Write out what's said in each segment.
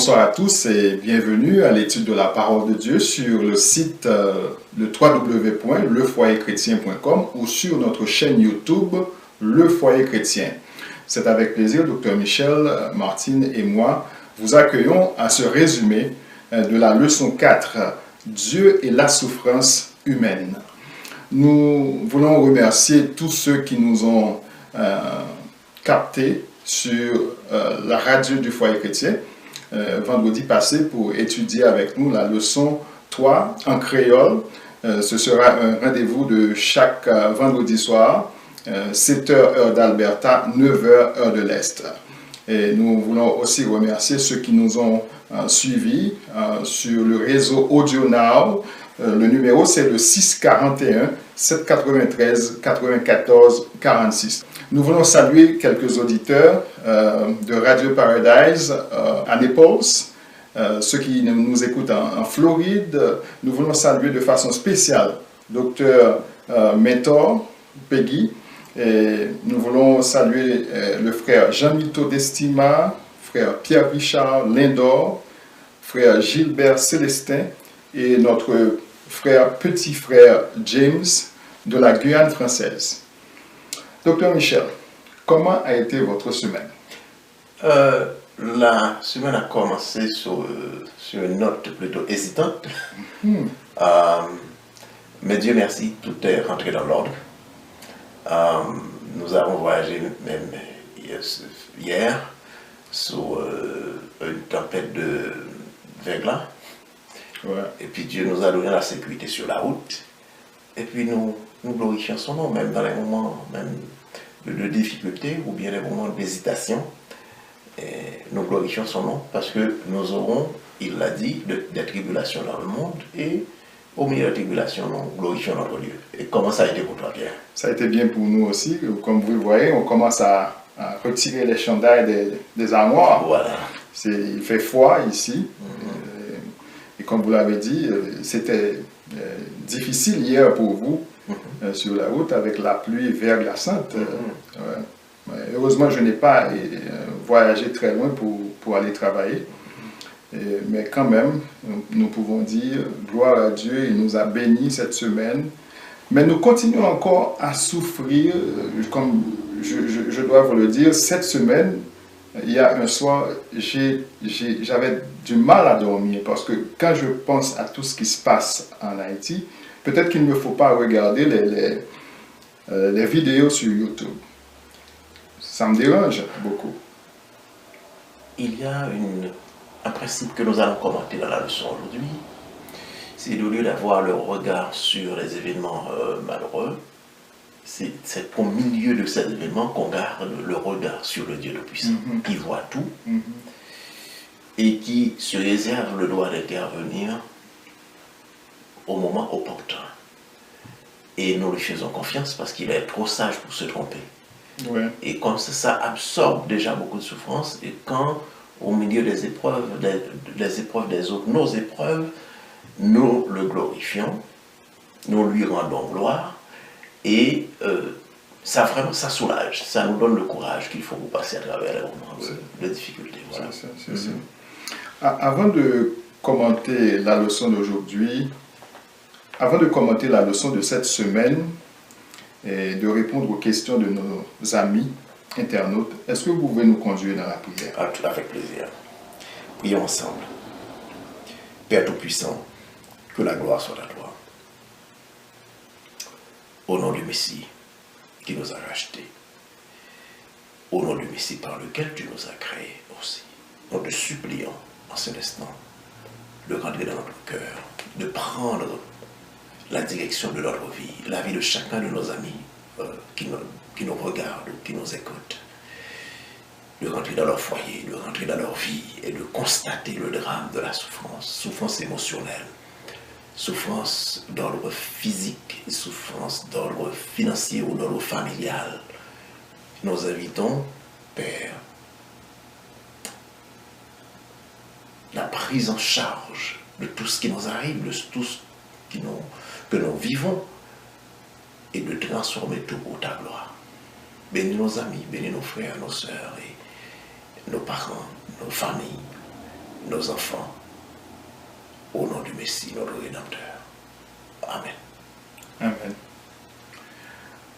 bonsoir à tous et bienvenue à l'étude de la parole de Dieu sur le site le www.lefoyerchrétien.com ou sur notre chaîne YouTube Le Foyer Chrétien. C'est avec plaisir, Dr Michel, Martine et moi vous accueillons à ce résumé de la leçon 4, Dieu et la souffrance humaine. Nous voulons remercier tous ceux qui nous ont captés sur la radio du Foyer Chrétien vendredi passé pour étudier avec nous la leçon 3 en créole. Ce sera un rendez-vous de chaque vendredi soir, 7h heure d'Alberta, 9h heure de l'Est. Et nous voulons aussi remercier ceux qui nous ont suivis sur le réseau Audio Now. Le numéro c'est le 641 793 94 46. Nous voulons saluer quelques auditeurs de Radio Paradise à Naples, ceux qui nous écoutent en Floride. Nous voulons saluer de façon spéciale Dr Mentor Peggy. Et nous voulons saluer le frère Jean-Mito Destima, frère Pierre-Richard Lindor, frère Gilbert Célestin et notre petit frère James de la Guyane française. Docteur Michel, comment a été votre semaine? La semaine a commencé sur une note plutôt hésitante. Mais Dieu merci, tout est rentré dans l'ordre. Nous avons voyagé même hier sur une tempête de verglas. Ouais. Et puis Dieu nous a donné la sécurité sur la route. Et puis nous glorifions son nom, même dans les moments même de difficulté ou bien les moments d'hésitation. Nous glorifions son nom parce que nous aurons, il l'a dit, des tribulations dans le monde et au milieu des tribulations, nous glorifions notre Dieu. Et comment ça a été pour toi, Pierre? Ça a été bien pour nous aussi. Comme vous le voyez, on commence à retirer les chandails des armoires. Voilà. Il fait froid ici. Et comme vous l'avez dit, c'était difficile hier pour vous sur la route avec la pluie verglaçante. Ouais. Heureusement, je n'ai pas voyagé très loin pour aller travailler. Mais quand même, nous pouvons dire gloire à Dieu, il nous a bénis cette semaine. Mais nous continuons encore à souffrir, comme je dois vous le dire, cette semaine. Il y a un soir, j'avais du mal à dormir parce que quand je pense à tout ce qui se passe en Haïti, peut-être qu'il ne faut pas regarder les vidéos sur YouTube. Ça me dérange beaucoup. Il y a un principe que nous allons commenter dans la leçon aujourd'hui. C'est au lieu d'avoir le regard sur les événements malheureux, c'est au milieu de ces événements qu'on garde le regard sur le Dieu Tout-Puissant, qui voit tout et qui se réserve le droit d'intervenir au moment opportun. Et nous lui faisons confiance parce qu'il est trop sage pour se tromper. Ouais. Et comme ça absorbe déjà beaucoup de souffrance, et quand au milieu des épreuves, des épreuves des autres, nos épreuves, nous le glorifions, nous lui rendons gloire. Et ça vraiment, ça soulage, ça nous donne le courage qu'il faut passer à travers les moments de difficulté. Voilà. C'est ça. Avant de commenter la leçon d'aujourd'hui, avant de commenter la leçon de cette semaine et de répondre aux questions de nos amis internautes, est-ce que vous pouvez nous conduire dans la prière? Avec plaisir. Prions ensemble. Père Tout-Puissant, que la gloire soit à toi. Au nom du Messie qui nous a rachetés, au nom du Messie par lequel tu nous as créés aussi, nous te supplions en cet instant de rentrer dans notre cœur, de prendre la direction de notre vie, la vie de chacun de nos amis qui nous regardent, qui nous écoutent, de rentrer dans leur foyer, de rentrer dans leur vie et de constater le drame de la souffrance émotionnelle, souffrance d'ordre physique, souffrance d'ordre financier ou d'ordre familial. Nous invitons, Père, la prise en charge de tout ce qui nous arrive, de tout ce que nous vivons, et de transformer tout pour ta gloire. Bénis nos amis, bénis nos frères, nos sœurs, et nos parents, nos familles, nos enfants, au nom du Messie, notre Rédempteur. Amen. Amen.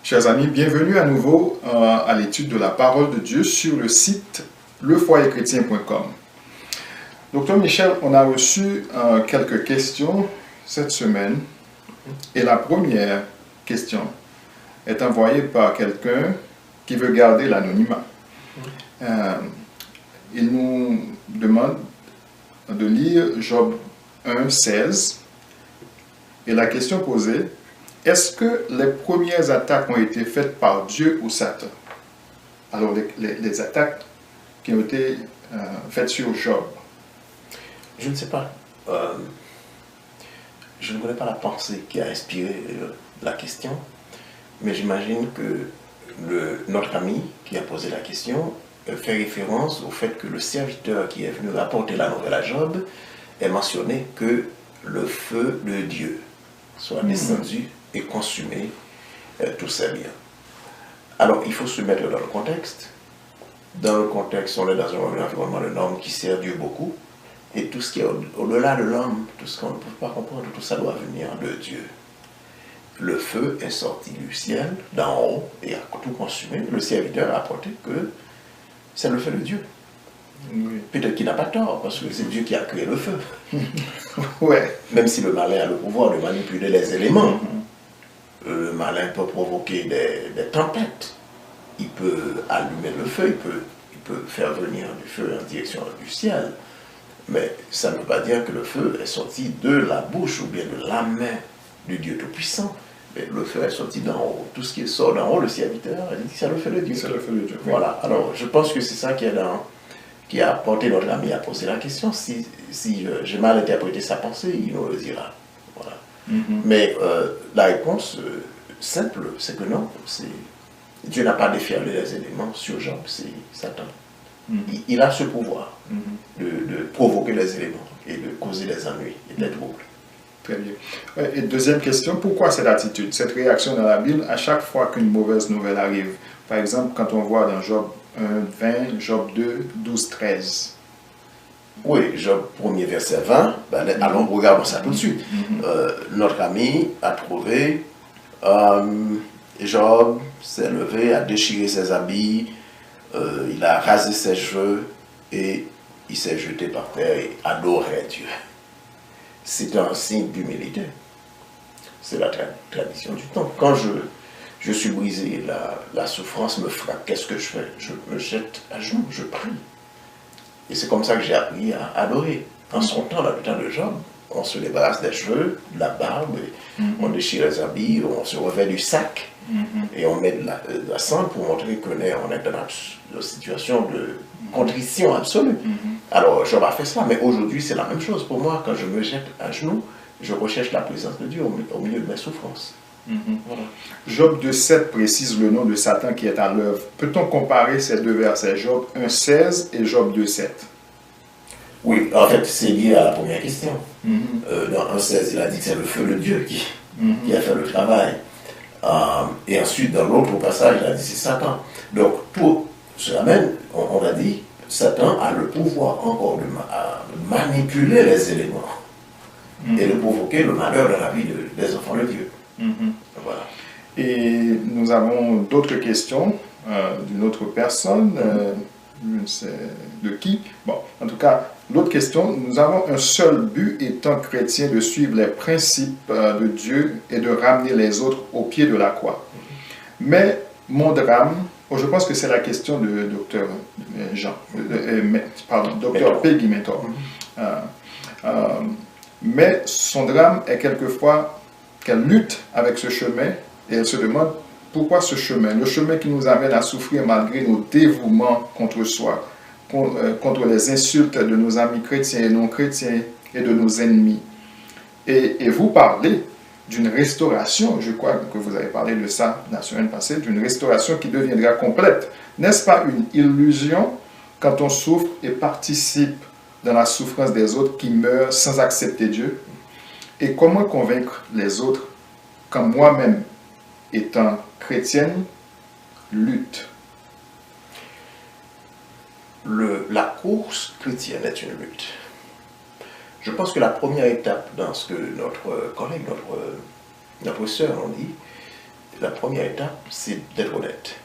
Chers amis, bienvenue à nouveau à l'étude de la parole de Dieu sur le site lefoyerchrétien.com. Docteur Michel, on a reçu quelques questions cette semaine et la première question est envoyée par quelqu'un qui veut garder l'anonymat. Il nous demande de lire Job 1,16 et la question posée: est-ce que les premières attaques ont été faites par Dieu ou Satan? Alors, les attaques qui ont été faites sur Job. Je ne sais pas. Je ne connais pas la pensée qui a inspiré la question, mais j'imagine que notre ami qui a posé la question fait référence au fait que le serviteur qui est venu rapporter la nouvelle à Job est mentionné que le feu de Dieu soit descendu et consumé tous ses biens. Alors, il faut se mettre dans le contexte. Dans le contexte, on est dans un environnement de l'homme qui sert Dieu beaucoup. Et tout ce qui est au-delà de l'homme, tout ce qu'on ne peut pas comprendre, tout ça doit venir de Dieu. Le feu est sorti du ciel, d'en haut, et a tout consumé. Le serviteur a rapporté que c'est le feu de Dieu. Oui. Peut-être qu'il n'a pas tort, parce que c'est Dieu qui a créé le feu. Ouais. Même si le malin a le pouvoir de manipuler les éléments, le malin peut provoquer des tempêtes. Il peut allumer le feu, il peut faire venir du feu en direction du ciel. Mais ça ne veut pas dire que le feu est sorti de la bouche ou bien de la main du Dieu Tout-Puissant. Mais le feu est sorti d'en haut. Tout ce qui sort d'en haut, le serviteur a dit que c'est le feu de Dieu. C'est le feu de Dieu. Voilà. Alors, je pense que c'est ça qui a porté notre ami à poser la question. Si j'ai mal interprété sa pensée, il nous le dira. Voilà. Mais la réponse simple, c'est que non. Dieu n'a pas déferlé les éléments sur Job, c'est Satan. Il a ce pouvoir de provoquer les éléments et de causer des ennuis et des troubles. Très bien. Et deuxième question, pourquoi cette attitude, cette réaction dans la Bible à chaque fois qu'une mauvaise nouvelle arrive? Par exemple, quand on voit dans Job 1, 20, Job 2, 12, 13. Oui, Job 1er verset 20, allons regardons ça tout de suite. Notre ami a trouvé, Job s'est levé, a déchiré ses habits, il a rasé ses cheveux et il s'est jeté par terre et adorait Dieu. C'est un signe d'humilité. C'est la tradition du temps. Quand je suis brisé, la souffrance me frappe, qu'est-ce que je fais? Je me jette à genoux, je prie. Et c'est comme ça que j'ai appris à adorer. En son temps, dans le temps de Job, on se débarrasse des cheveux, de la barbe, on déchire les habits, on se revêt du sac et on met de la cendre pour montrer qu'on est dans une situation de contrition absolue. Alors, Job a fait cela, mais aujourd'hui, c'est la même chose. Pour moi, quand je me jette à genoux, je recherche la présence de Dieu au milieu de mes souffrances. Voilà. Job 2,7 précise le nom de Satan qui est à l'œuvre. Peut-on comparer ces deux versets, Job 1,16 et Job 2,7? Oui, en fait, c'est lié à la première question. Dans 1,16, il a dit que c'est le feu de Dieu qui a fait le travail. Et ensuite, dans l'autre passage, il a dit c'est Satan. Donc, tout cela même, on a dit, Satan a le pouvoir encore de manipuler les éléments et de provoquer le malheur dans la vie des enfants de Dieu. Voilà. Et nous avons d'autres questions d'une autre personne, je ne sais de qui. Bon, en tout cas, l'autre question, nous avons un seul but étant chrétien de suivre les principes de Dieu et de ramener les autres au pied de la croix. Mais mon drame, je pense que c'est la question de Dr. Dr. Peggy Mentor. Mais son drame est quelquefois qu'elle lutte avec ce chemin et elle se demande pourquoi ce chemin, le chemin qui nous amène à souffrir malgré nos dévouements contre soi, contre les insultes de nos amis chrétiens et non chrétiens et de nos ennemis. Et vous parlez d'une restauration, je crois que vous avez parlé de ça la semaine passée, d'une restauration qui deviendra complète. N'est-ce pas une illusion quand on souffre et participe dans la souffrance des autres qui meurent sans accepter Dieu? Et comment convaincre les autres quand moi-même, étant chrétienne, lutte? La course chrétienne est une lutte. Je pense que la première étape dans ce que notre collègue, notre sœur ont dit, la première étape, c'est d'être honnête.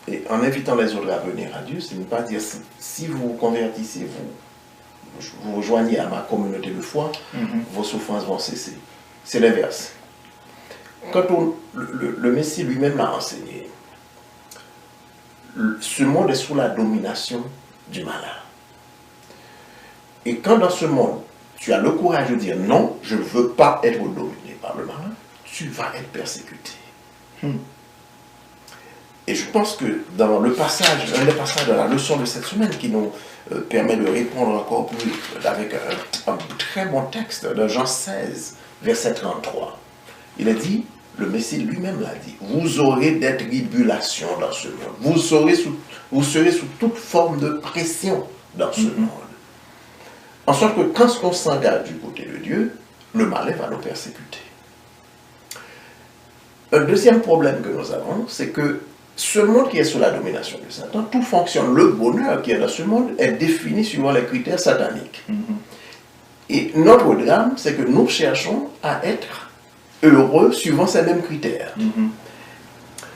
Et en invitant les autres à venir à Dieu, c'est ne pas dire si vous vous convertissez, vous vous joignez à ma communauté de foi, vos souffrances vont cesser. C'est l'inverse. Quand le Messie lui-même l'a enseigné, ce monde est sous la domination du malin. Et quand dans ce monde, tu as le courage de dire non, je ne veux pas être dominé par le malin, tu vas être persécuté. Et je pense que dans le passage, un des passages de la leçon de cette semaine qui nous permet de répondre encore plus avec un très bon texte de Jean 16, verset 33, il a dit, le Messie lui-même l'a dit, vous aurez des tribulations dans ce monde, vous serez sous toute forme de pression dans ce monde. En sorte que quand on s'engage du côté de Dieu, le malin va nous persécuter. Un deuxième problème que nous avons, c'est que ce monde qui est sous la domination de Satan, tout fonctionne. Le bonheur qui est dans ce monde est défini suivant les critères sataniques. Et notre drame, c'est que nous cherchons à être heureux suivant ces mêmes critères.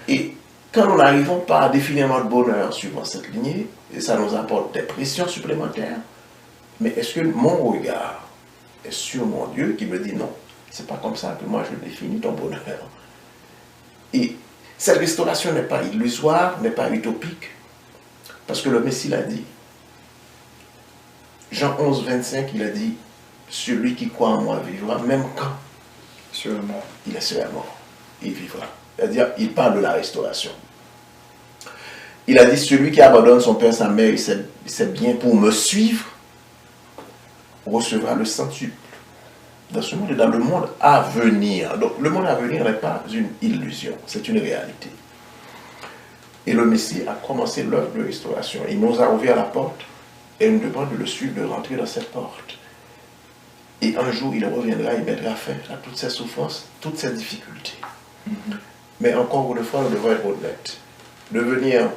Et quand nous n'arrivons pas à définir notre bonheur suivant cette lignée, et ça nous apporte des pressions supplémentaires, mais est-ce que mon regard est sur mon Dieu qui me dit non, c'est pas comme ça que moi je définis ton bonheur. Et cette restauration n'est pas illusoire, n'est pas utopique, parce que le Messie l'a dit. Jean 11, 25, il a dit, celui qui croit en moi vivra, même quand il est sur la mort, il vivra. C'est-à-dire, il parle de la restauration. Il a dit, celui qui abandonne son père, sa mère, c'est bien pour me suivre, recevra le centuple dans ce monde et dans le monde à venir. Donc le monde à venir n'est pas une illusion, c'est une réalité. Et le Messie a commencé l'œuvre de restauration. Il nous a ouvert la porte et il nous demande de le suivre, de rentrer dans cette porte. Et un jour, il reviendra, il mettra fin à toutes ces souffrances, toutes ces difficultés. Mais encore une fois, nous devons être honnêtes. Devenir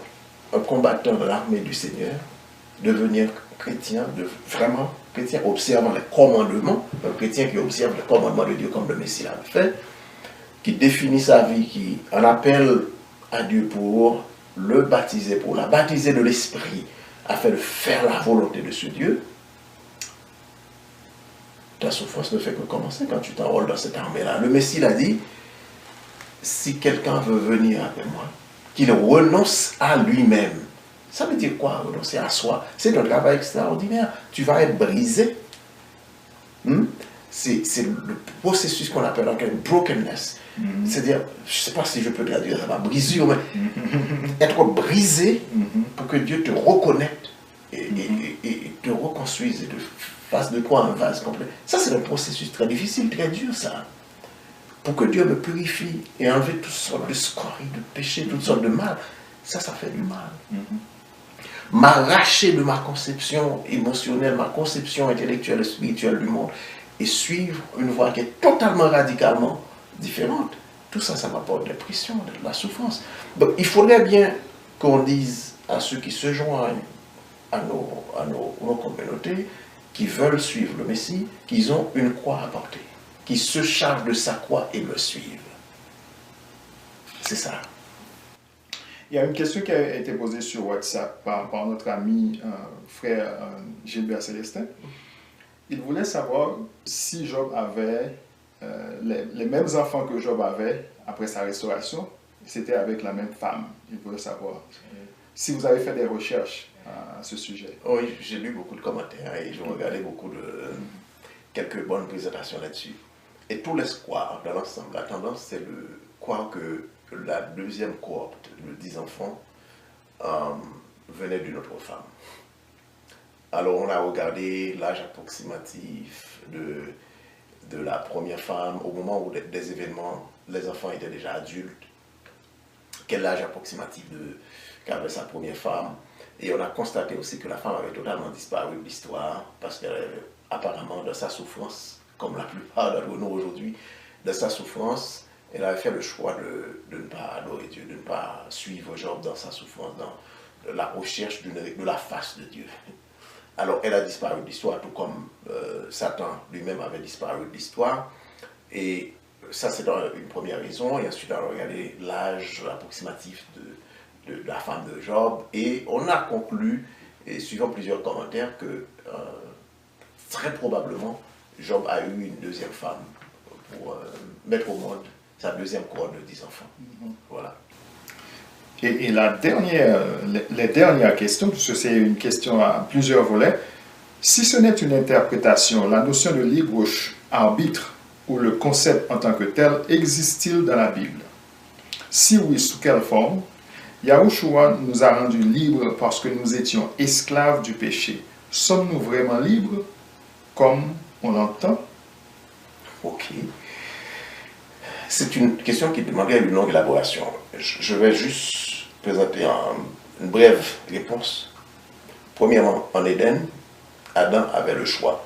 un combattant de l'armée du Seigneur, devenir chrétien, vraiment chrétien observant les commandements, un chrétien qui observe les commandements de Dieu comme le Messie l'a fait, qui définit sa vie, qui en appelle à Dieu pour le baptiser, pour la baptiser de l'Esprit, afin de faire la volonté de ce Dieu. Ta souffrance ne fait que commencer quand tu t'enrôles dans cette armée-là. Le Messie l'a dit, si quelqu'un veut venir après moi, qu'il renonce à lui-même. Ça veut dire quoi, renoncer à soi? C'est un travail extraordinaire. Tu vas être brisé. C'est le processus qu'on appelle en brokenness. C'est-à-dire, je ne sais pas si je peux traduire ça par brisure, mais être brisé pour que Dieu te reconnaisse et te reconstruise et te fasse de toi un vase complet. Ça, c'est un processus très difficile, très dur, ça. Pour que Dieu me purifie et enlever toutes sortes de scories, de péchés, toutes sortes de mal. Ça fait du mal. M'arracher de ma conception émotionnelle, ma conception intellectuelle et spirituelle du monde et suivre une voie qui est totalement radicalement différente. Tout ça, ça m'apporte de la pression, de la souffrance. Donc, il faudrait bien qu'on dise à ceux qui se joignent à nos communautés, qui veulent suivre le Messie, qu'ils ont une croix à porter, qui se chargent de sa croix et me suivent. C'est ça. Il y a une question qui a été posée sur WhatsApp par notre ami frère Gilbert Célestin. Il voulait savoir si Job avait les mêmes enfants que Job avait après sa restauration, c'était avec la même femme. Il voulait savoir si vous avez fait des recherches à ce sujet. Oui, j'ai lu beaucoup de commentaires et j'ai regardé quelques bonnes présentations là-dessus. Et tous les croient dans l'ensemble. La tendance, c'est de croire que la deuxième cohorte de 10 enfants venait d'une autre femme. Alors on a regardé l'âge approximatif de la première femme au moment où des événements, les enfants étaient déjà adultes. Quel âge approximatif qu'avait sa première femme. Et on a constaté aussi que la femme avait totalement disparu de l'histoire parce qu'apparemment dans sa souffrance, comme la plupart d'entre nous aujourd'hui, dans sa souffrance, elle avait fait le choix de ne pas adorer Dieu, de ne pas suivre Job dans sa souffrance, dans la recherche de la face de Dieu. Alors, elle a disparu de l'histoire, tout comme Satan lui-même avait disparu de l'histoire. Et ça, c'est une première raison. Et ensuite, on a regardé l'âge approximatif de la femme de Job. Et on a conclu, et suivant plusieurs commentaires, que très probablement, Job a eu une deuxième femme pour mettre au monde sa deuxième cohorte de 10 enfants. Voilà. Et les dernières questions, puisque c'est une question à plusieurs volets, si ce n'est une interprétation, la notion de libre arbitre ou le concept en tant que tel existe-t-il dans la Bible? Si oui, sous quelle forme? Yahushua nous a rendus libres parce que nous étions esclaves du péché. Sommes-nous vraiment libres comme on l'entend? Ok. C'est une question qui demanderait une longue élaboration. Je vais juste présenter une brève réponse. Premièrement, en Éden, Adam avait le choix.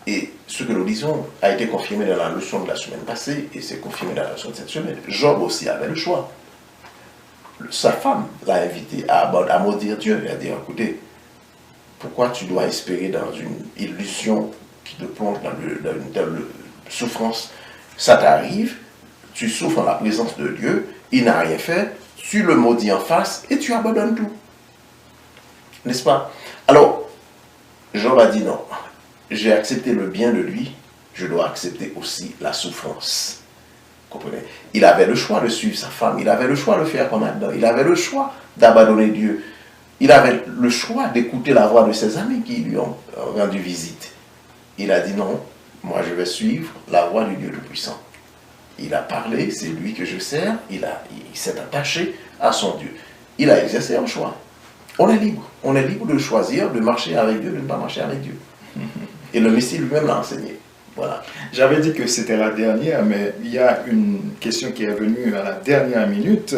Et ce que nous disons a été confirmé dans la leçon de la semaine passée et c'est confirmé dans la leçon de cette semaine. Job aussi avait le choix. Sa femme l'a invité à maudire Dieu et à dire, écoutez, pourquoi tu dois espérer dans une illusion qui te plonge dans une telle souffrance? Ça t'arrive, tu souffres en la présence de Dieu, il n'a rien fait, tu le maudis en face et tu abandonnes tout. N'est-ce pas? Alors, Job a dit non, j'ai accepté le bien de lui, je dois accepter aussi la souffrance. Vous comprenez? Il avait le choix de suivre sa femme, il avait le choix de faire comme Adam, il avait le choix d'abandonner Dieu, il avait le choix d'écouter la voix de ses amis qui lui ont rendu visite. Il a dit non, moi je vais suivre la voix du Dieu Tout-Puissant. Il a parlé, c'est lui que je sers, il s'est attaché à son Dieu. Il a exercé un choix. On est libre de choisir de marcher avec Dieu, de ne pas marcher avec Dieu. Et le Messie lui-même l'a enseigné. Voilà. J'avais dit que c'était la dernière, mais il y a une question qui est venue à la dernière minute,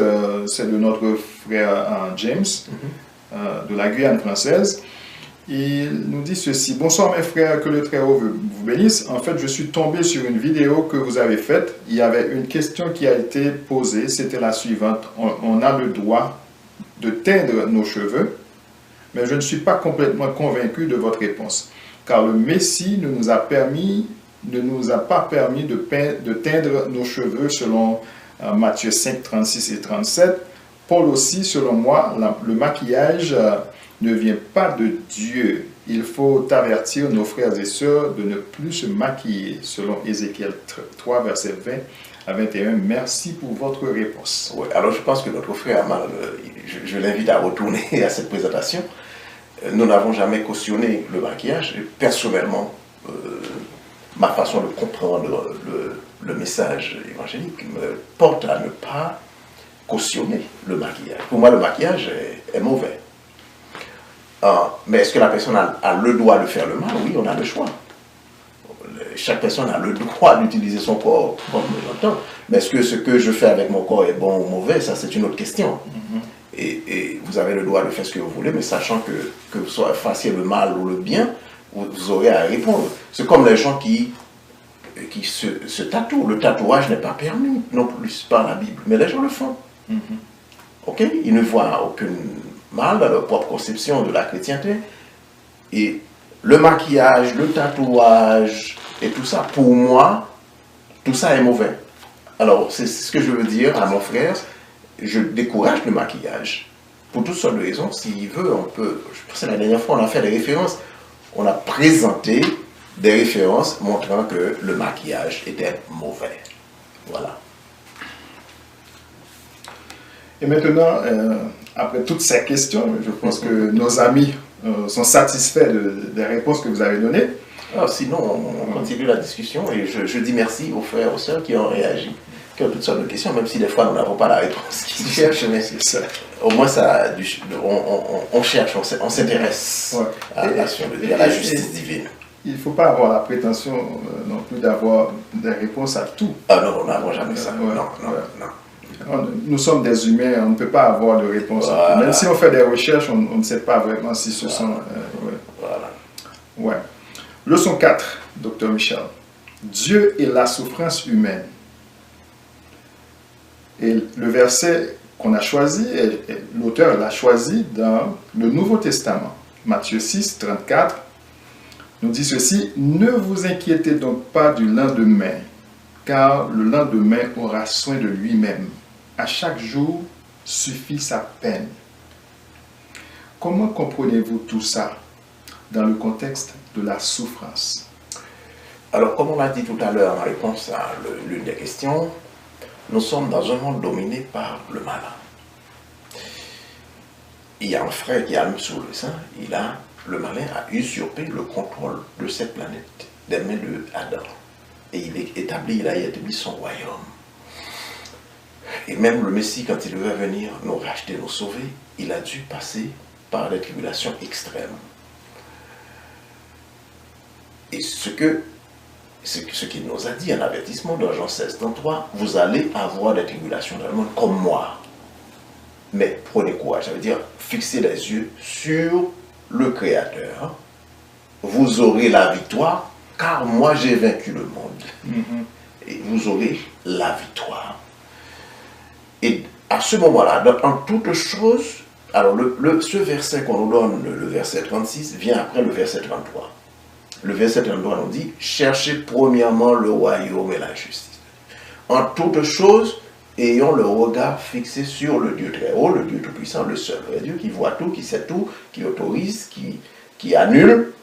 c'est de notre frère James, de la Guyane française. Il nous dit ceci: bonsoir mes frères, que le Très-Haut vous bénisse. En fait, je suis tombé sur une vidéo que vous avez faite. Il y avait une question qui a été posée, c'était la suivante: on a le droit de teindre nos cheveux, mais je ne suis pas complètement convaincu de votre réponse, car le Messie ne nous a pas permis de teindre nos cheveux selon Matthieu 5, 36 et 37. Paul aussi, selon moi, le maquillage ne vient pas de Dieu. Il faut avertir nos frères et sœurs de ne plus se maquiller, selon Ézéchiel 3, verset 20 à 21. Merci pour votre réponse. Oui, alors je pense que notre frère Amal, je l'invite à retourner à cette présentation. Nous n'avons jamais cautionné le maquillage. Et personnellement, ma façon de comprendre le message évangélique me porte à ne pas cautionner le maquillage. Pour moi, le maquillage est mauvais. Mais est-ce que la personne a le droit de faire le mal? Oui, on a le choix. Chaque personne a le droit d'utiliser son corps comme il l'entend. Mais est-ce que ce que je fais avec mon corps est bon ou mauvais? Ça, c'est une autre question. Et vous avez le droit de faire ce que vous voulez, mais sachant que vous fassiez le mal ou le bien, vous aurez à répondre. C'est comme les gens qui se tatouent. Le tatouage n'est pas permis non plus par la Bible, mais les gens le font. Ok? Ils ne voient aucun mal dans leur propre conception de la chrétienté. Et le maquillage, le tatouage et tout ça, pour moi, tout ça est mauvais. Alors, c'est ce que je veux dire à mon frère. Je décourage le maquillage pour toutes sortes de raisons. S'il veut, on peut. Je pense que la dernière fois, on a fait des références. On a présenté des références montrant que le maquillage était mauvais. Voilà. Et maintenant, après toutes ces questions, je pense que nos amis sont satisfaits des réponses que vous avez données. Alors, sinon, on continue la discussion et je dis merci aux frères et aux sœurs qui ont réagi, qui ont toutes sortes de questions, même si des fois nous n'avons pas la réponse qu'ils cherchent, mais au moins ça, on cherche, on s'intéresse à l'action de Dieu, à la justice divine. Il ne faut pas avoir la prétention non plus d'avoir des réponses à tout. Ah non, nous n'avons jamais ça. Non. Nous sommes des humains, on ne peut pas avoir de réponse. Voilà. Même si on fait des recherches, on ne sait pas vraiment si ce sont... Voilà. Ouais. Leçon 4, Dr Michel. Dieu et la souffrance humaine. Et le verset qu'on a choisi, l'auteur l'a choisi dans le Nouveau Testament. Matthieu 6, 34, nous dit ceci: ne vous inquiétez donc pas du lendemain, car le lendemain aura soin de lui-même. À chaque jour suffit sa peine. Comment comprenez-vous tout ça dans le contexte de la souffrance? Alors, comme on l'a dit tout à l'heure en réponse à l'une des questions, nous sommes dans un monde dominé par le malin. Il y a un frère qui a sous le sein, le malin a usurpé le contrôle de cette planète des mains d'Adam. Et il a établi son royaume. Et même le Messie, quand il devait venir nous racheter, nous sauver, il a dû passer par des tribulations extrêmes. Et ce qu'il nous a dit, un avertissement dans Jean 16, 33, vous allez avoir des tribulations dans le monde comme moi. Mais prenez courage, ça veut dire fixez les yeux sur le Créateur. Vous aurez la victoire, car moi j'ai vaincu le monde. Et vous aurez la victoire. Et à ce moment-là, en toute chose, alors ce verset qu'on nous donne, le verset 36, vient après le verset 33. Le verset 33 nous dit, cherchez premièrement le royaume et la justice. En toute chose, ayons le regard fixé sur le Dieu très haut, le Dieu tout-puissant, le seul vrai Dieu qui voit tout, qui sait tout, qui autorise, qui annule,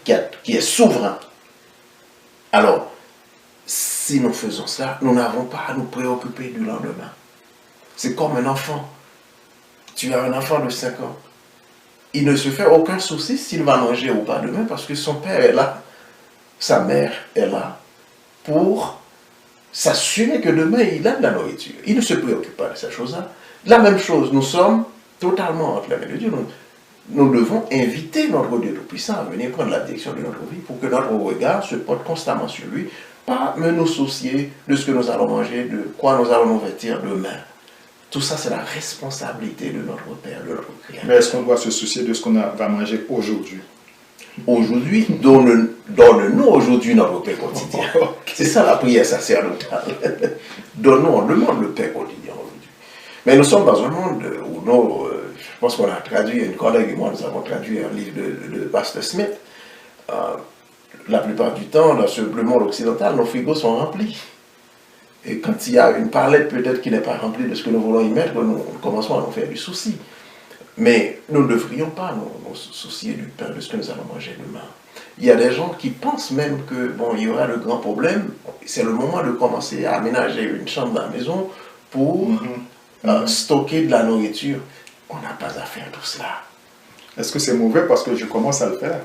qui est souverain. Alors, si nous faisons ça, nous n'avons pas à nous préoccuper du lendemain. C'est comme un enfant. Tu as un enfant de 5 ans. Il ne se fait aucun souci s'il va manger ou pas demain parce que son père est là, sa mère est là pour s'assurer que demain il a de la nourriture. Il ne se préoccupe pas de ces choses-là. La même chose, nous sommes totalement entre les mains de Dieu. Nous devons inviter notre Dieu Tout-Puissant à venir prendre la direction de notre vie pour que notre regard se porte constamment sur lui, pas me nous soucier de ce que nous allons manger, de quoi nous allons nous vêtir demain. Tout ça, c'est la responsabilité de notre Père, de notre Créateur. Mais est-ce qu'on doit se soucier de ce qu'on va manger aujourd'hui? Aujourd'hui, donne-nous aujourd'hui notre pain quotidien. C'est ça la prière sacerdotale. Donne-nous, on demande le pain quotidien aujourd'hui. Mais nous sommes dans un monde où je pense qu'on a traduit, une collègue et moi, nous avons traduit un livre de Pasteur Smith. La plupart du temps, dans le monde occidental, nos frigos sont remplis. Et quand il y a une palette peut-être qui n'est pas remplie de ce que nous voulons y mettre, nous commençons à nous faire du souci. Mais nous ne devrions pas nous soucier du pain, de ce que nous allons manger demain. Il y a des gens qui pensent même que, bon, il y aura de grands problèmes. C'est le moment de commencer à aménager une chambre dans la maison pour stocker de la nourriture. On n'a pas à faire tout cela. Est-ce que c'est mauvais parce que je commence à le faire?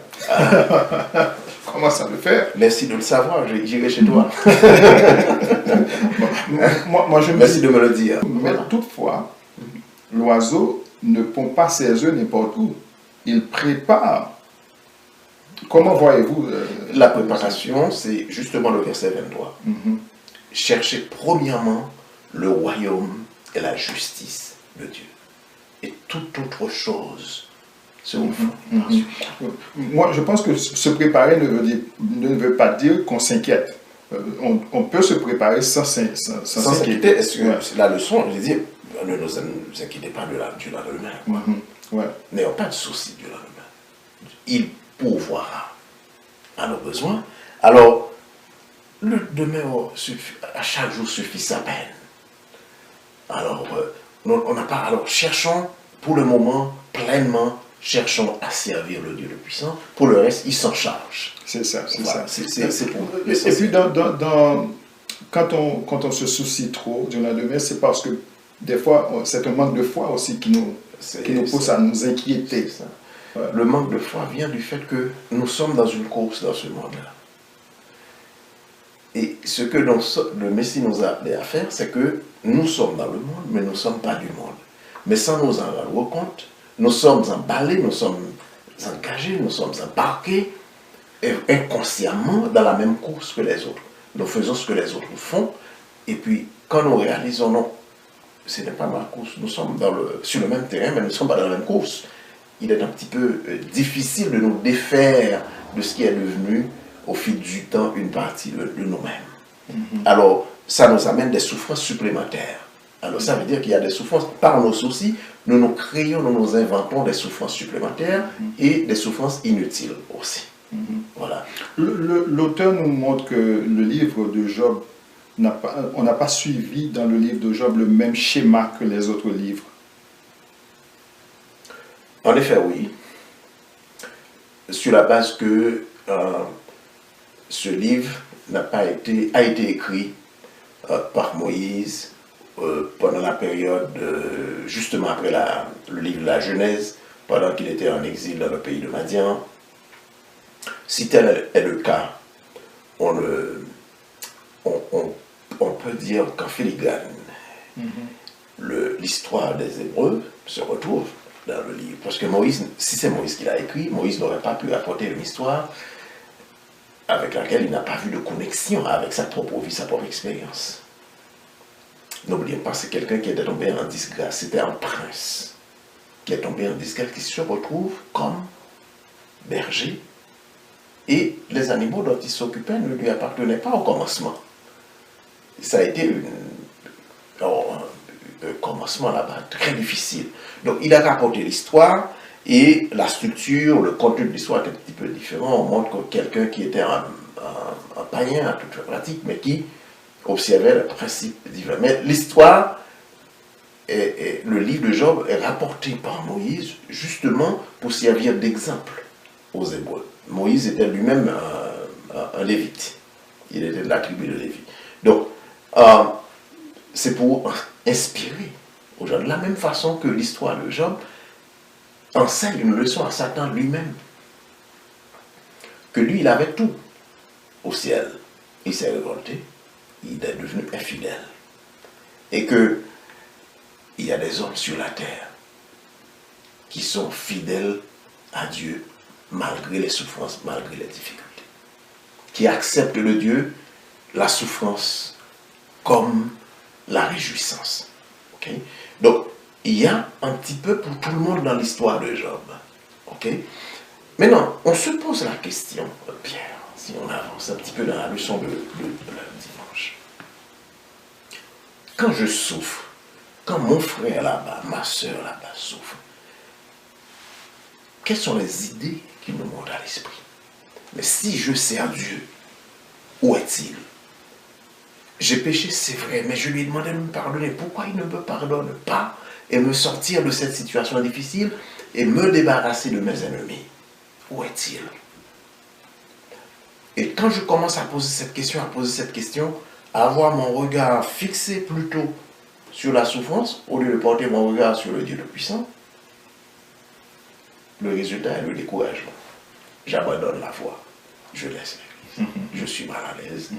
Je commence à le faire. Merci de le savoir, j'irai chez toi. moi, je Merci de me le dire. Mais toutefois, l'oiseau ne pond pas ses œufs n'importe où. Il prépare. Comment voyez-vous la préparation, c'est justement le verset 23. Cherchez premièrement le royaume et la justice de Dieu. Et toute autre chose se vous Moi, je pense que se préparer ne veut pas dire qu'on s'inquiète. On peut se préparer sans s'inquiéter. Est-ce que la leçon, je dis, ne nous inquiétez pas du lendemain. N'ayons pas de souci du lendemain. Il pourvoira à nos besoins. Alors, le demain, à chaque jour suffit sa peine. Alors, on n'a pas. Alors, cherchons pour le moment pleinement. Cherchons à servir le Dieu le puissant. Pour le reste, il s'en charge. C'est ça, c'est voilà, ça. C'est pour et puis, quand on se soucie trop du lendemain, c'est parce que des fois, c'est un manque de foi aussi qui nous pousse à nous inquiéter. Ouais. Le manque de foi vient du fait que nous sommes dans une course dans ce monde-là. Et ce que le Messie nous a appelé à faire, c'est que nous sommes dans le monde, mais nous ne sommes pas du monde. Mais sans nous en rendre compte, nous sommes emballés, nous sommes engagés, nous sommes embarqués inconsciemment dans la même course que les autres. Nous faisons ce que les autres font, et puis quand nous réalisons, non, ce n'est pas ma course, nous sommes sur le même terrain, mais nous ne sommes pas dans la même course. Il est un petit peu difficile de nous défaire de ce qui est devenu, au fil du temps, une partie de nous-mêmes. Alors, ça nous amène des souffrances supplémentaires. Alors ça veut dire qu'il y a des souffrances. Par nos soucis, nous nous créons, nous nous inventons des souffrances supplémentaires et des souffrances inutiles aussi. Voilà. L'auteur nous montre que le livre de Job, on n'a pas suivi dans le livre de Job le même schéma que les autres livres. En effet, oui. Sur la base que ce livre a été écrit par Moïse pendant la période, justement après le livre de la Genèse, pendant qu'il était en exil dans le pays de Madian. Si tel est le cas, on peut dire qu'en filigrane, l'histoire des Hébreux se retrouve dans le livre. Parce que Moïse, si c'est Moïse qui l'a écrit, Moïse n'aurait pas pu apporter une histoire avec laquelle il n'a pas vu de connexion avec sa propre vie, sa propre expérience. N'oubliez pas, c'est quelqu'un qui est tombé en disgrâce. C'était un prince qui est tombé en disgrâce, qui se retrouve comme berger. Et les animaux dont il s'occupait ne lui appartenaient pas au commencement. Ça a été un commencement là-bas très difficile. Donc il a rapporté l'histoire et la structure, le contenu de l'histoire est un petit peu différent. On montre que quelqu'un qui était un païen à toute pratique, mais qui observait le principe divin. Mais l'histoire, le livre de Job est rapporté par Moïse justement pour servir d'exemple aux Hébreux. Moïse était lui-même un lévite. Il était de la tribu de Lévi. Donc, c'est pour inspirer aux gens. De la même façon que l'histoire de Job enseigne une leçon à Satan lui-même. Que lui, il avait tout au ciel. Il s'est révolté. Il est devenu infidèle. Et que il y a des hommes sur la terre qui sont fidèles à Dieu malgré les souffrances, malgré les difficultés. Qui acceptent de Dieu la souffrance comme la réjouissance. Okay? Donc, il y a un petit peu pour tout le monde dans l'histoire de Job. Okay? Maintenant, on se pose la question, Pierre, si on avance un petit peu dans la leçon de dimanche. Quand je souffre, quand mon frère là-bas, ma soeur là-bas souffre, quelles sont les idées qui me montent à l'esprit? Mais si je sers Dieu, où est-il? J'ai péché, c'est vrai, mais je lui ai demandé de me pardonner. Pourquoi il ne me pardonne pas et me sortir de cette situation difficile et me débarrasser de mes ennemis? Où est-il? Et quand je commence à poser cette question, à avoir mon regard fixé plutôt sur la souffrance, au lieu de porter mon regard sur le Dieu Tout-Puissant, le résultat est le découragement. J'abandonne la foi, je laisse l'église, je suis mal à l'aise,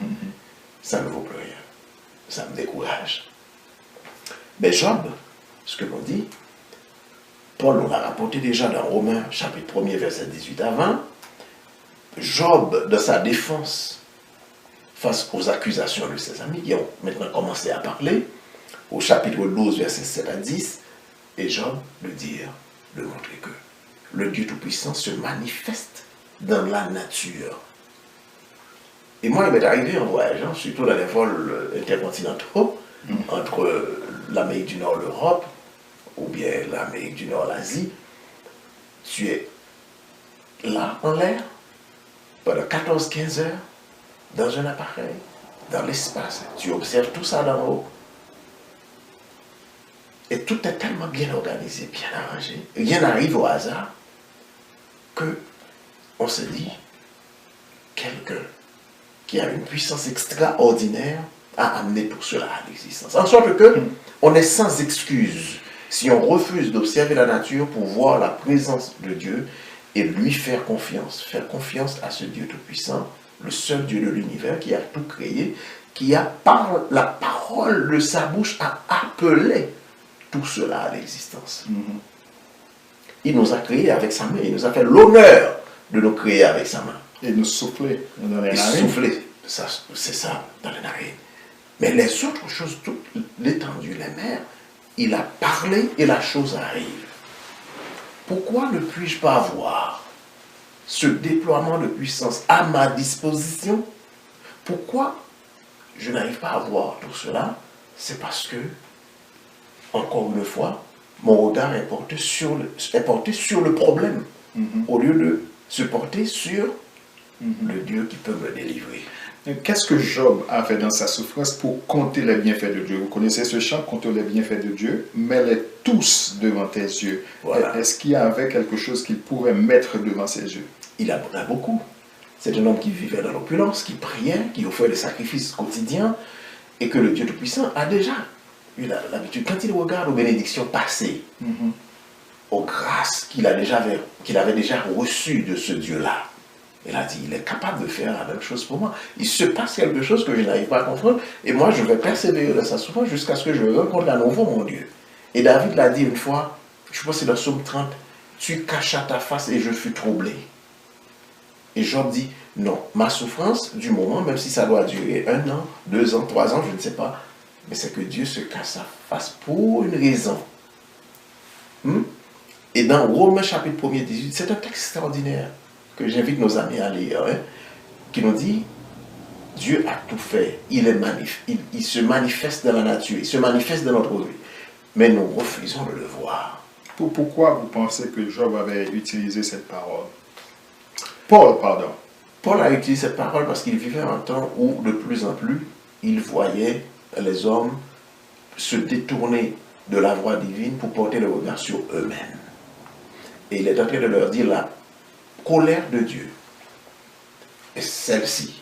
ça ne vaut plus rien, ça me décourage. Mais Job, ce que l'on dit, Paul nous l'a rapporté déjà dans Romains chapitre 1er verset 18 à 20, Job, dans sa défense face aux accusations de ses amis qui ont maintenant commencé à parler, au chapitre 12 verset 7 à 10, et Job de montrer que le Dieu Tout-Puissant se manifeste dans la nature. Et moi, il m'est arrivé en voyageant, surtout dans les vols intercontinentaux, entre l'Amérique du Nord, l'Europe, ou bien l'Amérique du Nord, l'Asie, tu es là, en l'air, pendant 14-15 heures, dans un appareil, dans l'espace. Tu observes tout ça d'en haut. Et tout est tellement bien organisé, bien arrangé. Rien n'arrive au hasard que on se dit, quelqu'un qui a une puissance extraordinaire a amené tout cela à l'existence. En sorte que on est sans excuse si on refuse d'observer la nature pour voir la présence de Dieu et lui faire confiance à ce Dieu Tout-Puissant, le seul Dieu de l'univers qui a tout créé, qui a par la parole de sa bouche a appelé tout cela à l'existence. Il nous a créés avec sa main, il nous a fait l'honneur de nous créer avec sa main. Et nous souffler dans les narines. Souffler, c'est ça, dans les narines. Mais les autres choses, toute l'étendue, les mers, il a parlé et la chose arrive. Pourquoi ne puis-je pas avoir ce déploiement de puissance à ma disposition? Pourquoi je n'arrive pas à voir tout cela? C'est parce que encore une fois, mon regard est porté sur le problème, au lieu de se porter sur le Dieu qui peut me délivrer. Qu'est-ce que Job a fait dans sa souffrance pour compter les bienfaits de Dieu? Vous connaissez ce chant, compter les bienfaits de Dieu, mets-les tous devant tes yeux. Voilà. Est-ce qu'il y avait quelque chose qu'il pouvait mettre devant ses yeux? Il en a beaucoup. C'est un homme qui vivait dans l'opulence, qui priait, qui offrait des sacrifices quotidiens, et que le Dieu Tout-Puissant a déjà eu l'habitude. Quand il regarde aux bénédictions passées, aux grâces qu'il avait déjà reçues de ce Dieu-là, il a dit, il est capable de faire la même chose pour moi. Il se passe quelque chose que je n'arrive pas à comprendre, et moi je vais persévérer dans sa souffrance jusqu'à ce que je rencontre à nouveau mon Dieu. Et David l'a dit une fois, je pense que c'est dans Psaume 30, tu cachas ta face et je fus troublé. Et Job dit, non, ma souffrance du moment, même si ça doit durer 1 an, 2 ans, 3 ans, je ne sais pas, mais c'est que Dieu se cache sa face pour une raison. Et dans Romains chapitre 1er, 18, c'est un texte extraordinaire que j'invite nos amis à lire, qui nous dit, Dieu a tout fait, il se manifeste dans la nature, il se manifeste dans notre vie, mais nous refusons de le voir. Pourquoi vous pensez que Job avait utilisé cette parole? Paul, pardon. Paul a utilisé cette parole parce qu'il vivait un temps où, de plus en plus, il voyait les hommes se détourner de la voie divine pour porter le regard sur eux-mêmes. Et il est en train de leur dire la colère de Dieu est celle-ci.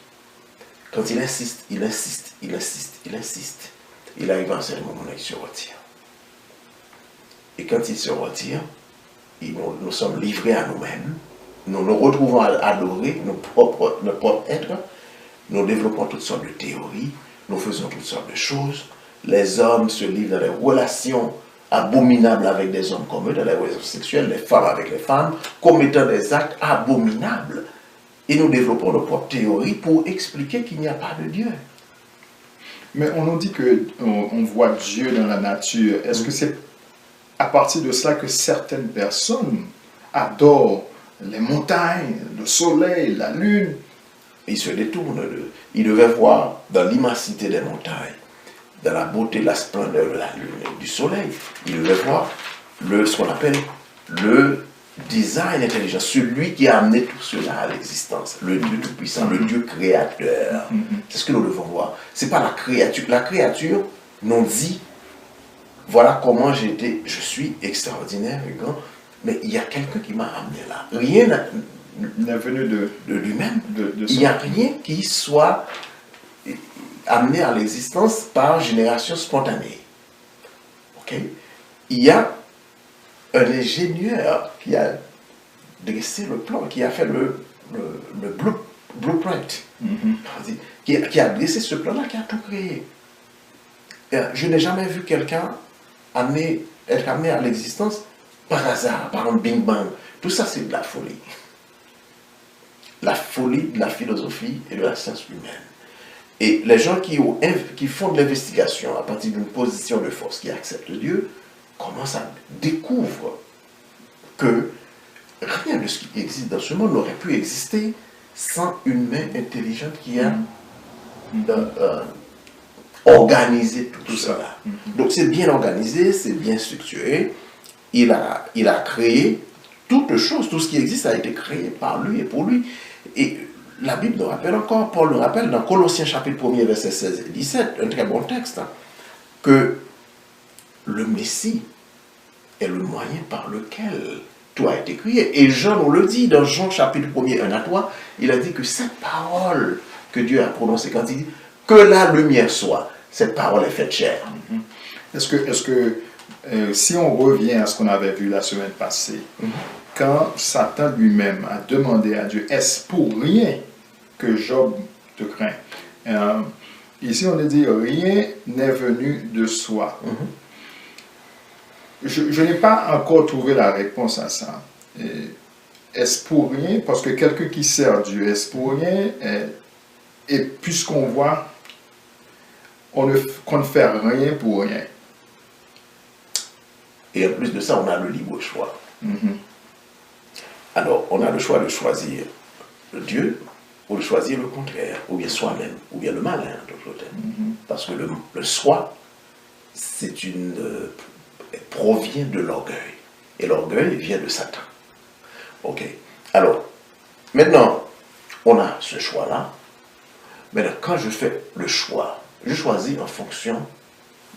Quand il insiste, il insiste, il insiste, il insiste, il arrive à un certain moment où il se retire. Et quand il se retire, nous sommes livrés à nous-mêmes. Nous nous retrouvons à adorer notre propre être. Nous développons toutes sortes de théories. Nous faisons toutes sortes de choses. Les hommes se livrent dans des relations abominables avec des hommes comme eux, dans les relations sexuelles, les femmes avec les femmes, commettant des actes abominables. Et nous développons nos propres théories pour expliquer qu'il n'y a pas de Dieu. Mais on nous dit qu'on voit Dieu dans la nature. Est-ce que c'est à partir de cela que certaines personnes adorent les montagnes, le soleil, la lune? Ils se détournent d'eux. Ils devaient voir dans l'immensité des montagnes, dans la beauté, la splendeur de la lune et du soleil, ils devaient voir ce qu'on appelle le design intelligent, celui qui a amené tout cela à l'existence, le Dieu Tout-Puissant, le Dieu créateur. C'est ce que nous devons voir. Ce n'est pas la créature. La créature nous dit, voilà comment je suis extraordinaire et grand, mais il y a quelqu'un qui m'a amené là. Rien n'est venu de lui-même. Il n'y a rien qui soit amené à l'existence par génération spontanée. Okay? Il y a un ingénieur qui a dressé le plan, qui a fait le blueprint, qui a dressé ce plan-là, qui a tout créé. Je n'ai jamais vu quelqu'un être amené à l'existence par hasard, par un bing bang. Tout ça, c'est de la folie. La folie de la philosophie et de la science humaine. Et les gens qui font de l'investigation à partir d'une position de force, qui acceptent Dieu, commencent à découvrir que rien de ce qui existe dans ce monde n'aurait pu exister sans une main intelligente qui a organisé tout cela. Donc c'est bien organisé, c'est bien structuré. Il a créé toutes choses, tout ce qui existe a été créé par lui et pour lui. Et la Bible nous rappelle encore, Paul le rappelle dans Colossiens chapitre 1er, versets 16 et 17, un très bon texte, que le Messie est le moyen par lequel tout a été créé. Et Jean nous le dit dans Jean chapitre 1er, 1 à 3, il a dit que cette parole que Dieu a prononcée quand il dit que la lumière soit, cette parole est faite chair. Est-ce que si on revient à ce qu'on avait vu la semaine passée, quand Satan lui-même a demandé à Dieu, est-ce pour rien que Job te craint? Ici, on a dit, rien n'est venu de soi. Je n'ai pas encore trouvé la réponse à ça. Est-ce pour rien? Parce que quelqu'un qui sert Dieu, est-ce pour rien? Et puisqu'on voit qu'on ne fait rien pour rien. Et en plus de ça, on a le libre choix. Alors, on a le choix de choisir Dieu ou de choisir le contraire, ou bien soi-même, ou bien le malin, en d'autres termes. Parce que le soi, c'est une provient de l'orgueil. Et l'orgueil vient de Satan. Ok. Alors, maintenant, on a ce choix-là. Maintenant, quand je fais le choix, je choisis en fonction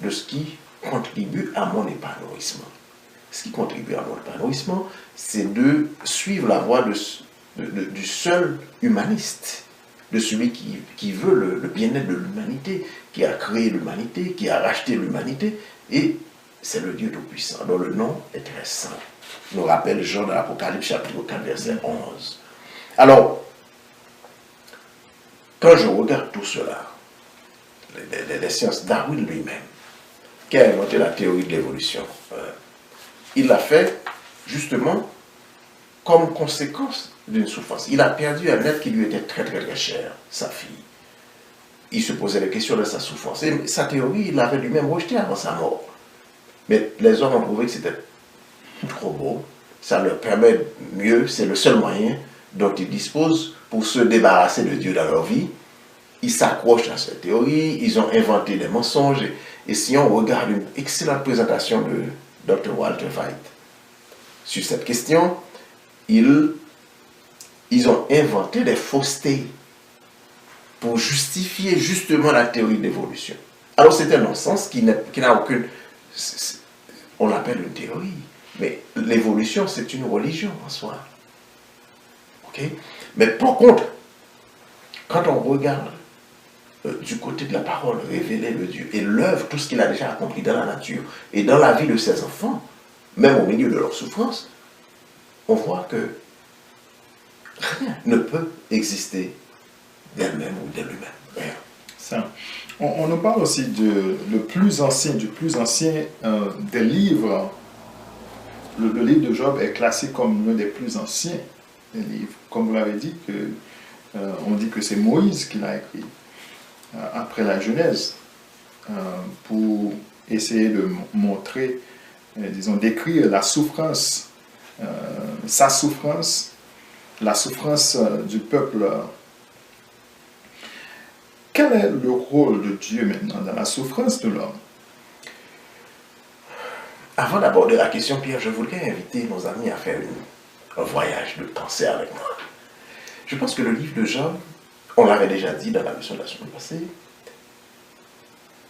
de ce qui contribue à mon épanouissement. Ce qui contribue à mon épanouissement, c'est de suivre la voie du seul humaniste, de celui qui veut le bien-être de l'humanité, qui a créé l'humanité, qui a racheté l'humanité, et c'est le Dieu Tout-Puissant, dont le nom est très saint. Nous rappelle Jean dans l'Apocalypse chapitre 4, verset 11. Alors, quand je regarde tout cela, les sciences, Darwin lui-même, qui a inventé la théorie de l'évolution, il l'a fait justement comme conséquence d'une souffrance. Il a perdu un être qui lui était très très très cher, sa fille. Il se posait des questions de sa souffrance. Et sa théorie, il l'avait lui-même rejetée avant sa mort. Mais les hommes ont trouvé que c'était trop beau. Ça leur permet mieux, c'est le seul moyen dont ils disposent pour se débarrasser de Dieu dans leur vie. Ils s'accrochent à cette théorie, ils ont inventé des mensonges. Et si on regarde une excellente présentation de Dr. Walter White sur cette question, ils ont inventé des faussetés pour justifier justement la théorie d'évolution. Alors c'est un non-sens qui n'a aucune... On l'appelle une théorie, mais l'évolution c'est une religion en soi. Ok? Mais par contre, quand on regarde du côté de la parole révélée de Dieu et l'œuvre, tout ce qu'il a déjà accompli dans la nature et dans la vie de ses enfants, même au milieu de leur souffrance, on voit que rien ne peut exister d'elle-même ou de lui-même. Rien. Ça. On nous parle aussi du plus ancien des livres. Le livre de Job est classé comme l'un des plus anciens des livres. Comme vous l'avez dit, on dit que c'est Moïse qui l'a écrit après la Genèse pour essayer de montrer, disons, décrire la souffrance, sa souffrance, la souffrance du peuple. Quel est le rôle de Dieu maintenant dans la souffrance de l'homme? Avant d'aborder la question, Pierre, je voudrais inviter nos amis à faire un voyage de pensée avec moi. Je pense que le livre de Job, on l'avait déjà dit dans la leçon de la semaine passée,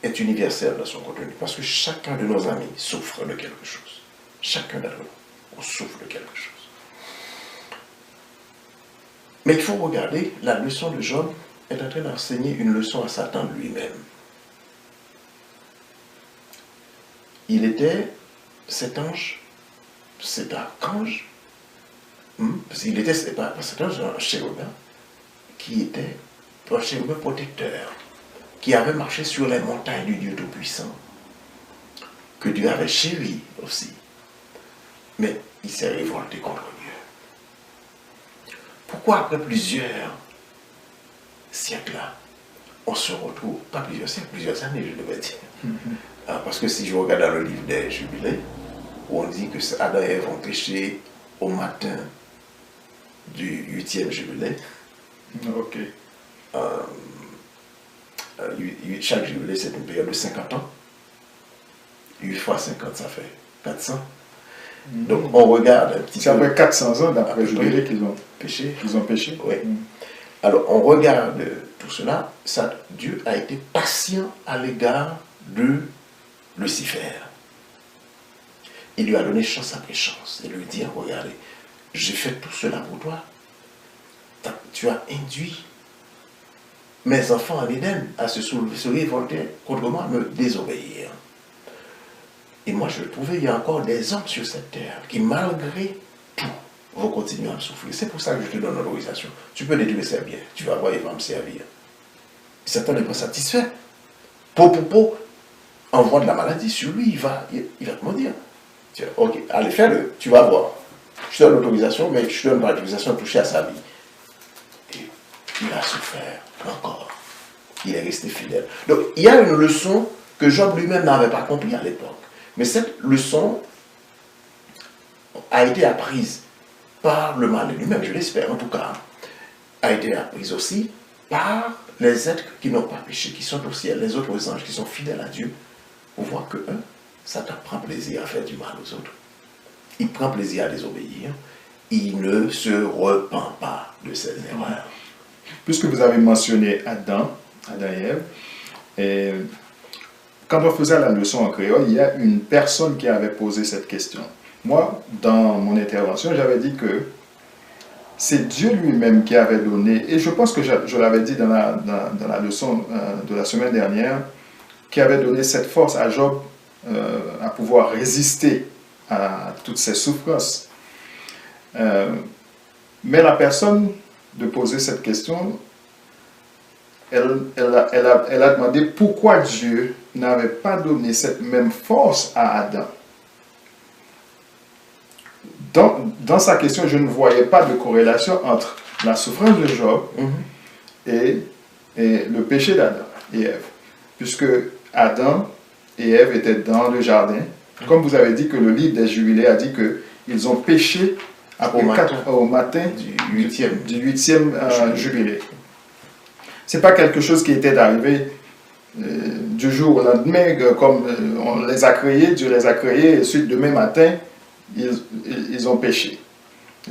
est universel dans son contenu, parce que chacun de nos amis souffre de quelque chose. Chacun d'entre nous, on souffre de quelque chose. Mais il faut regarder, la leçon de Job est en train d'enseigner une leçon à Satan lui-même. Il était cet ange, cet archange, il était cet ange, un chérubin, qui était un chérubin protecteur, qui avait marché sur les montagnes du Dieu Tout-Puissant, que Dieu avait chéri aussi. Mais il s'est révolté contre Dieu. Pourquoi après plusieurs siècles, on se retrouve, pas plusieurs siècles, plusieurs années, je devais dire. Parce que si je regarde dans le livre des Jubilés, où on dit que Adam et Ève ont péché au matin du 8e jubilé. Ok. Chaque jubilé, c'est une période de 50 ans. 8 fois 50, ça fait 400. Donc on regarde un petit peu. C'est après 400 ans d'après Jubilé qu'ils ont péché. Oui. Alors on regarde tout cela. Dieu a été patient à l'égard de Lucifer. Il lui a donné chance après chance. Et lui dit, regardez, j'ai fait tout cela pour toi. Tu as induit mes enfants en Éden à se révolter contre moi, à me désobéir. Et moi, je trouvais qu'il y a encore des hommes sur cette terre qui, malgré tout, vont continuer à souffrir. C'est pour ça que je te donne l'autorisation. Tu peux détruire ses biens. Tu vas voir, il va me servir. Satan n'est pas satisfait. Envoie de la maladie sur lui, il va te maudire. Ok, allez, fais-le, tu vas voir. Je te donne l'autorisation, mais je te donne pas l'autorisation de toucher à sa vie. Et il a souffert encore. Il est resté fidèle. Donc, il y a une leçon que Job lui-même n'avait pas compris à l'époque. Mais cette leçon a été apprise par le mal lui-même, je l'espère en tout cas, a été apprise aussi par les êtres qui n'ont pas péché, qui sont au ciel, les autres anges qui sont fidèles à Dieu, pour voir que Satan prend plaisir à faire du mal aux autres. Il prend plaisir à désobéir. Il ne se repent pas de ses erreurs. Puisque vous avez mentionné Adam et Ève, et quand on faisait la leçon en créole, il y a une personne qui avait posé cette question. Moi, dans mon intervention, j'avais dit que c'est Dieu lui-même qui avait donné, et je pense que je l'avais dit dans la leçon de la semaine dernière, qui avait donné cette force à Job à pouvoir résister à toutes ces souffrances. Mais la personne de poser cette question, elle a demandé pourquoi Dieu n'avait pas donné cette même force à Adam. Dans sa question, je ne voyais pas de corrélation entre la souffrance de Job et le péché d'Adam et Ève. Puisque Adam et Ève étaient dans le jardin. Comme vous avez dit que le livre des Jubilés a dit qu'ils ont péché au matin du 8e jubilé. Ce n'est pas quelque chose qui était arrivé du jour au lendemain, comme on les a créés, Dieu les a créés, et ensuite demain matin, ils ont péché.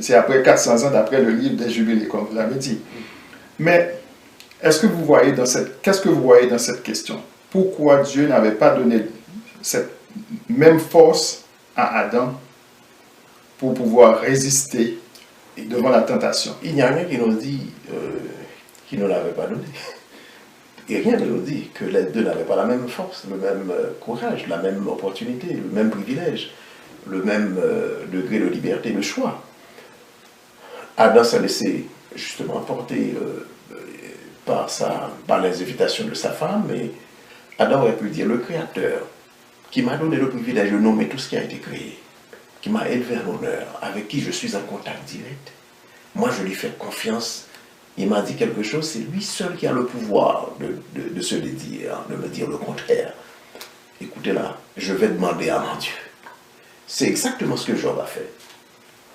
C'est après 400 ans d'après le livre des Jubilés, comme vous l'avez dit. Mais qu'est-ce que vous voyez dans cette question? Pourquoi Dieu n'avait pas donné cette même force à Adam pour pouvoir résister devant la tentation? Il n'y a rien qui nous dit qu'il ne l'avait pas donné. Et rien ne nous dit que les deux n'avaient pas la même force, le même courage, la même opportunité, le même privilège, le même degré de liberté, de choix. Adam s'est laissé justement porter par les invitations de sa femme, et Adam aurait pu dire: le Créateur, qui m'a donné le privilège de nommer tout ce qui a été créé, qui m'a élevé à l'honneur, avec qui je suis en contact direct, moi je lui fais confiance. Il m'a dit quelque chose, c'est lui seul qui a le pouvoir de se dédire, de me dire le contraire. Écoutez là, je vais demander à mon Dieu. C'est exactement ce que Job a fait.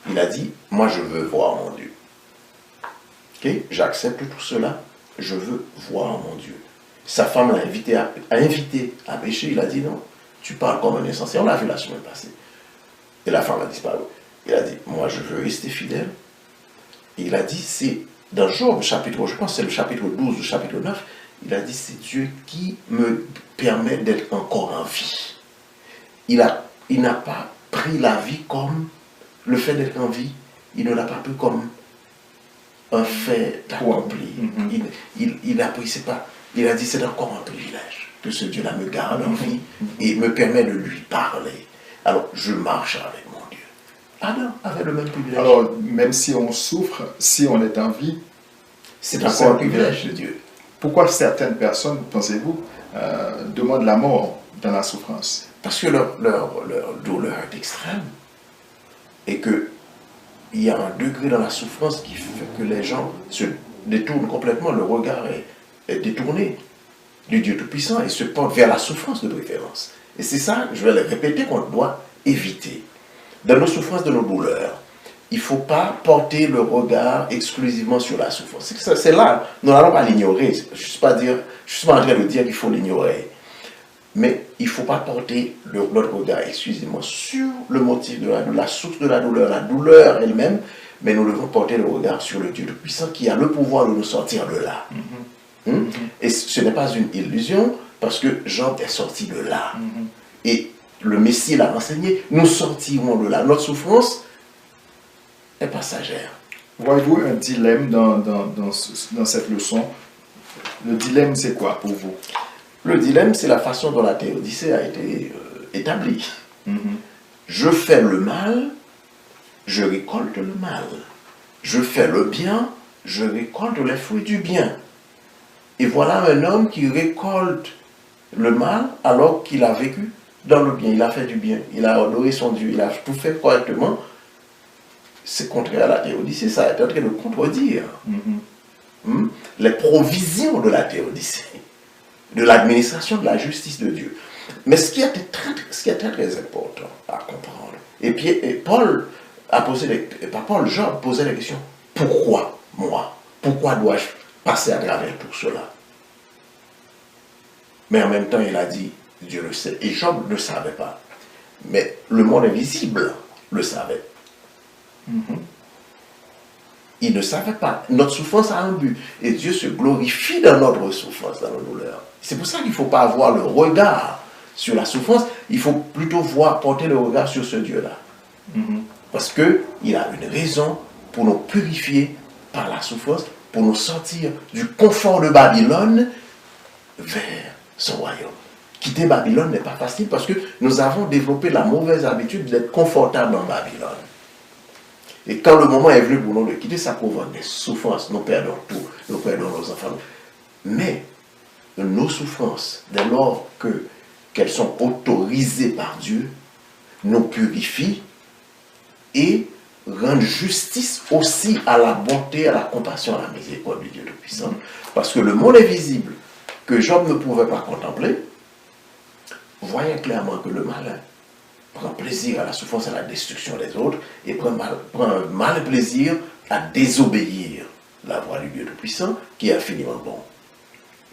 Il a dit: moi je veux voir mon Dieu. Okay? J'accepte tout cela, je veux voir mon Dieu. Sa femme l'a invité à pécher, il a dit: non, tu parles comme un insensé. On l'a vu la semaine passée. Et la femme a disparu. Il a dit: moi je veux rester fidèle. Et il a dit, c'est dans Job, chapitre, je pense que c'est le chapitre 12 ou chapitre 9, il a dit: c'est Dieu qui me permet d'être encore en vie. Il n'a pas pris la vie comme le fait d'être en vie, il ne l'a pas pris comme un fait accompli. Il a pris, c'est pas, il a dit: c'est encore un privilège que ce Dieu-là me garde en vie et me permet de lui parler. Alors, je marche avec mon Dieu. Adam avait le même privilège. Alors, même si on souffre, si on est en vie, c'est encore un privilège de Dieu. Pourquoi certaines personnes, pensez-vous, demandent la mort dans la souffrance? Parce que leur douleur est extrême. Et qu'il y a un degré dans la souffrance qui fait que les gens se détournent complètement. Le regard est détourné du Dieu Tout-Puissant et se porte vers la souffrance de préférence. Et c'est ça, je vais le répéter, qu'on doit éviter. Dans nos souffrances, de nos douleurs, il ne faut pas porter le regard exclusivement sur la souffrance. C'est là, nous n'allons pas l'ignorer. Je ne suis pas en train de dire qu'il faut l'ignorer. Mais il ne faut pas porter notre regard exclusivement sur le motif de la source de la douleur elle-même, mais nous devons porter le regard sur le Dieu Tout-Puissant qui a le pouvoir de nous sortir de là. Et ce n'est pas une illusion, parce que Job est sorti de là. Et le Messie l'a enseigné, nous sortirons de là. Notre souffrance est passagère. Voyez-vous un dilemme dans cette leçon? Le dilemme, c'est quoi pour vous? Le dilemme, c'est la façon dont la théodicée a été établie. Je fais le mal, je récolte le mal. Je fais le bien, je récolte les fruits du bien. Et voilà un homme qui récolte le mal alors qu'il a vécu dans le bien. Il a fait du bien, il a honoré son Dieu, il a tout fait correctement. C'est contraire à la théodicée, ça est en train de contredire les provisions de la théodicée, de l'administration de la justice de Dieu. Mais ce qui est très important à comprendre, et puis Job posait la question: pourquoi moi? Pourquoi dois-je passer à travers tout cela? Mais en même temps, il a dit: Dieu le sait. Et Job ne savait pas. Mais le monde invisible le savait. Il ne savait pas. Notre souffrance a un but. Et Dieu se glorifie dans notre souffrance, dans nos douleurs. C'est pour ça qu'il ne faut pas avoir le regard sur la souffrance. Il faut plutôt porter le regard sur ce Dieu-là. Parce qu'il a une raison pour nous purifier par la souffrance, pour nous sortir du confort de Babylone vers son royaume. Quitter Babylone n'est pas facile parce que nous avons développé la mauvaise habitude d'être confortable dans Babylone. Et quand le moment est venu pour nous de quitter, ça provoque des souffrances. Nous perdons tout. Nous perdons nos enfants. Mais nos souffrances, dès lors qu'elles sont autorisées par Dieu, nous purifient et rendent justice aussi à la bonté, à la compassion, à la miséricorde du Dieu Tout-Puissant. Parce que le monde invisible que Job ne pouvait pas contempler, voyait clairement que le malin prend plaisir à la souffrance, à la destruction des autres, et prend mal plaisir à désobéir la voix du Dieu Tout-Puissant, qui est infiniment bon.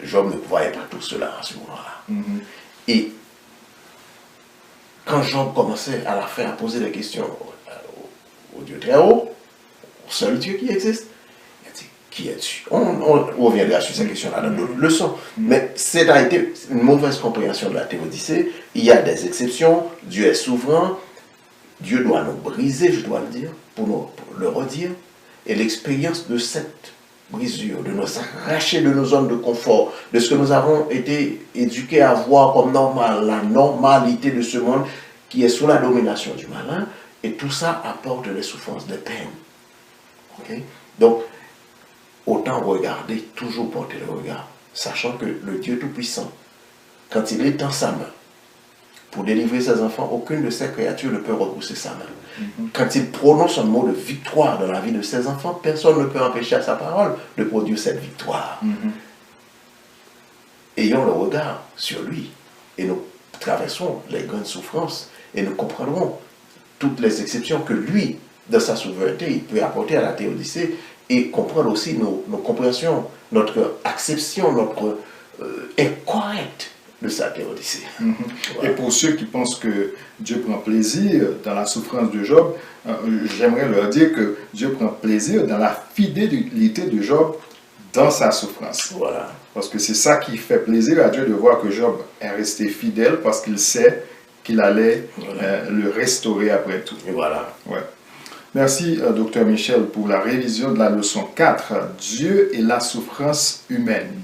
Job ne voyait pas tout cela à ce moment-là. Et quand Job commençait à la fin à poser des questions au Dieu très haut, au seul Dieu qui existe, il a dit, qui es-tu? On reviendra sur cette question-là dans d'autres leçons. Mais ça a été une mauvaise compréhension de la théodicée. Il y a des exceptions. Dieu est souverain. Dieu doit nous briser, je dois le dire, pour le redire. Et l'expérience de cette brisure, de nous arracher de nos zones de confort, de ce que nous avons été éduqués à voir comme normal, la normalité de ce monde qui est sous la domination du malin, et tout ça apporte des souffrances, des peines. Okay? Donc, autant regarder, toujours porter le regard, sachant que le Dieu Tout-Puissant, quand il est dans sa main, pour délivrer ses enfants, aucune de ses créatures ne peut repousser sa main. Quand il prononce un mot de victoire dans la vie de ses enfants, personne ne peut empêcher à sa parole de produire cette victoire. Ayons le regard sur lui et nous traversons les grandes souffrances et nous comprendrons toutes les exceptions que lui, dans sa souveraineté, il peut apporter à la théodicée et comprendre aussi nos compréhensions, notre acception, notre incorrecte de sa théodicée. Voilà. Et pour ceux qui pensent que Dieu prend plaisir dans la souffrance de Job, j'aimerais leur dire que Dieu prend plaisir dans la fidélité de Job dans sa souffrance. Voilà. Parce que c'est ça qui fait plaisir à Dieu de voir que Job est resté fidèle parce qu'il sait qu'il allait le restaurer après tout. Et voilà. Ouais. Merci, Dr Michel, pour la révision de la leçon 4, Dieu et la souffrance humaine.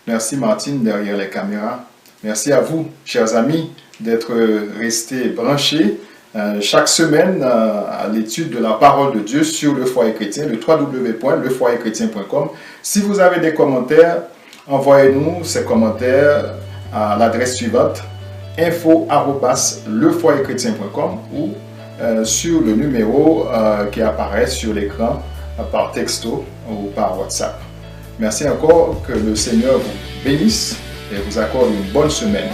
Merci, Martine, derrière les caméras. Merci à vous, chers amis, d'être restés branchés chaque semaine à l'étude de la parole de Dieu sur le foyer chrétien, le www.lefoyerchrétien.com. Si vous avez des commentaires, envoyez-nous ces commentaires à l'adresse suivante, info@lefoyerchrétien.com ou sur le numéro qui apparaît sur l'écran par texto ou par WhatsApp. Merci encore, que le Seigneur vous bénisse et vous accorde une bonne semaine.